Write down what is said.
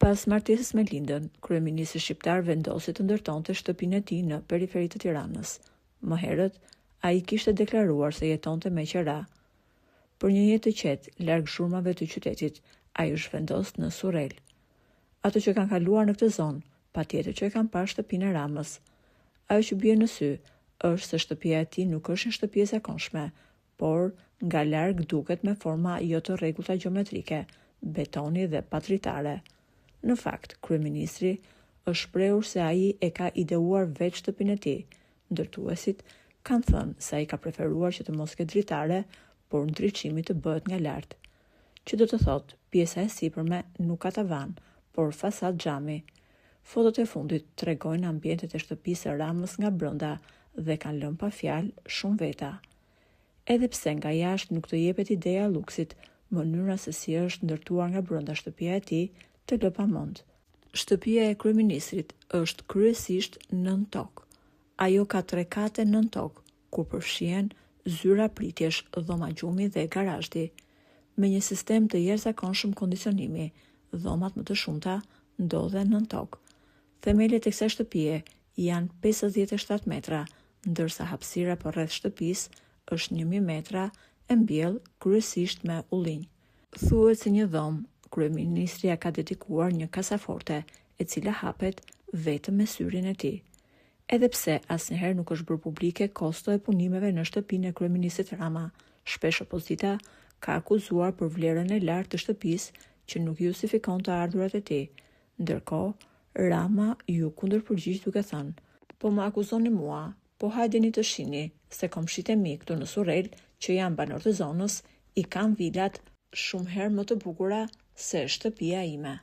Pas martesës me Lindën, kryeministri shqiptar vendosi të ndërtonte shtëpinë e tij në periferi të Tiranës. Më herët, ai kishte deklaruar se jetonte me qera. Për një jetë të qetë, larg zhurmave të qytetit, ai është vendosur në Surrel. Ato që kanë kaluar në këtë zonë, patjetër që e kanë parë shtëpinë e Ramës. Ajo që bie në sy është se shtëpia e tij nuk është një shtëpi e zakonshme, por nga larg duket me forma jo të rregullta gjeometrike, betoni dhe patritare. Në fakt, kryeministri është shprehur se ai e ka ideuar vetë shtëpinë e tij. Ndërtuesit kanë thënë se ai ka preferuar që të mos ketë dritare, por ndriçimi të bëhet nga lart. Që do të thotë, pjesa e sipërme nuk ka tavan, por fasadë xhami. Fotot e fundit tregojnë ambientet e shtëpisë së Ramës nga brenda dhe kanë lënë pa fjalë shumë veta. Edhe pse nga jashtë nuk të jepet ideja e luksit, mënyra se si është ndërtuar nga brenda shtëpia e tij të lë pamend. Shtëpia e kryeministrit është kryesisht nën tokë. Ajo ka 3 kate nën tokë, ku përfshihen zyra pritjesh, dhoma gjumi dhe garazhi. Me një sistem të jashtëzakonshëm kondicionimi, dhomat më të shumta ndodhen nën tokë. Themelet e kësaj shtëpie janë 57 metra, ndërsa hapësira përreth shtëpisë është 1000 metra e mbjellë kryesisht me ullinj. Thuhet se një dhomë, kryeministri ka dedikuar një kasaforte, e cila hapet vetëm me syrin e tij. Edhe pse asnjëherë nuk është bërë publike kosto e punimeve në shtëpinë e kryeministrit Rama, shpesh opozita ka akuzuar për vlerën e lartë të shtëpisë që nuk justifikon të ardhurat e tij. Ndërkohë, Rama ju kundërpërgjigj duke thënë: "Po më akuzoni mua, po hajdeni të shihni se komshitë e mi këtu në Surrel, që janë banor të zonës, i kanë vilat shumë herë më të bukura se shtëpia ime."